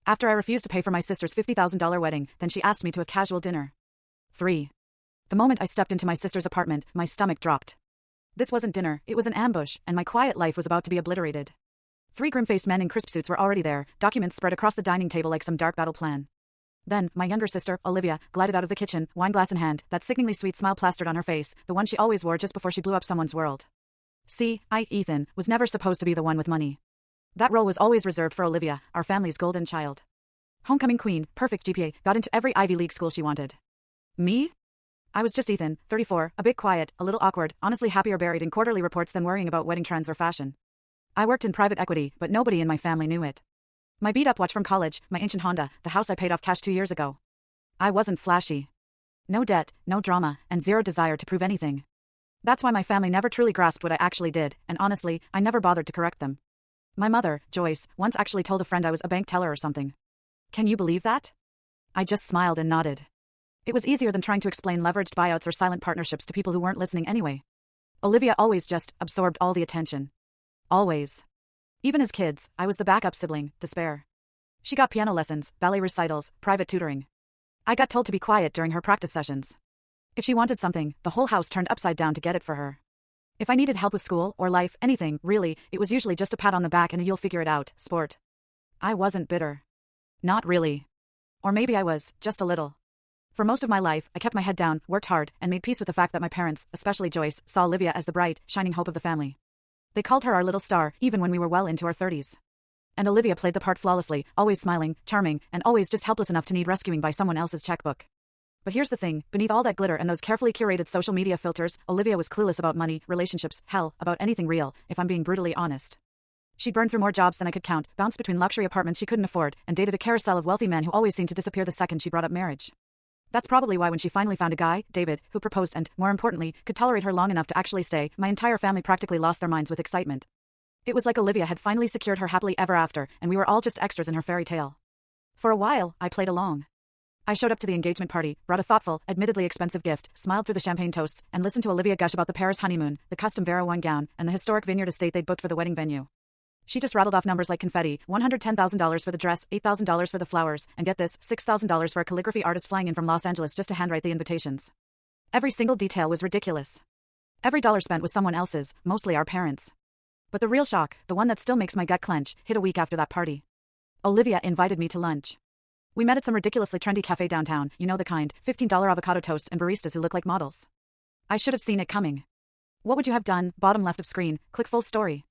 After I refused to pay for my sister's $50,000 wedding, then she asked me to a casual dinner. 3. The moment I stepped into my sister's apartment, my stomach dropped. This wasn't dinner, it was an ambush, and my quiet life was about to be obliterated. 3 grim-faced men in crisp suits were already there, documents spread across the dining table like some dark battle plan. Then, my younger sister, Olivia, glided out of the kitchen, wineglass in hand, that sickeningly sweet smile plastered on her face, the one she always wore just before she blew up someone's world. See, Ethan, was never supposed to be the one with money. That role was always reserved for Olivia, our family's golden child. Homecoming queen, perfect GPA, got into every Ivy League school she wanted. Me? I was just Ethan, 34, a bit quiet, a little awkward, honestly happier buried in quarterly reports than worrying about wedding trends or fashion. I worked in private equity, but nobody in my family knew it. My beat-up watch from college, my ancient Honda, the house I paid off cash 2 years ago. I wasn't flashy. No debt, no drama, and zero desire to prove anything. That's why my family never truly grasped what I actually did, and honestly, I never bothered to correct them. My mother, Joyce, once actually told a friend I was a bank teller or something. Can you believe that? I just smiled and nodded. It was easier than trying to explain leveraged buyouts or silent partnerships to people who weren't listening anyway. Olivia always just absorbed all the attention. Always. Even as kids, I was the backup sibling, the spare. She got piano lessons, ballet recitals, private tutoring. I got told to be quiet during her practice sessions. If she wanted something, the whole house turned upside down to get it for her. If I needed help with school or life, anything, really, it was usually just a pat on the back and a you'll figure it out, sport. I wasn't bitter. Not really. Or maybe I was, just a little. For most of my life, I kept my head down, worked hard, and made peace with the fact that my parents, especially Joyce, saw Olivia as the bright, shining hope of the family. They called her our little star, even when we were well into our 30s. And Olivia played the part flawlessly, always smiling, charming, and always just helpless enough to need rescuing by someone else's checkbook. But here's the thing, beneath all that glitter and those carefully curated social media filters, Olivia was clueless about money, relationships, hell, about anything real, if I'm being brutally honest. She'd burned through more jobs than I could count, bounced between luxury apartments she couldn't afford, and dated a carousel of wealthy men who always seemed to disappear the second she brought up marriage. That's probably why when she finally found a guy, David, who proposed and, more importantly, could tolerate her long enough to actually stay, my entire family practically lost their minds with excitement. It was like Olivia had finally secured her happily ever after, and we were all just extras in her fairy tale. For a while, I played along. I showed up to the engagement party, brought a thoughtful, admittedly expensive gift, smiled through the champagne toasts, and listened to Olivia gush about the Paris honeymoon, the custom Vera Wang gown, and the historic vineyard estate they'd booked for the wedding venue. She just rattled off numbers like confetti, $110,000 for the dress, $8,000 for the flowers, and get this, $6,000 for a calligraphy artist flying in from Los Angeles just to handwrite the invitations. Every single detail was ridiculous. Every dollar spent was someone else's, mostly our parents'. But the real shock, the one that still makes my gut clench, hit a week after that party. Olivia invited me to lunch. We met at some ridiculously trendy cafe downtown, you know the kind, $15 avocado toast and baristas who look like models. I should have seen it coming. What would you have done? Bottom left of screen, click full story.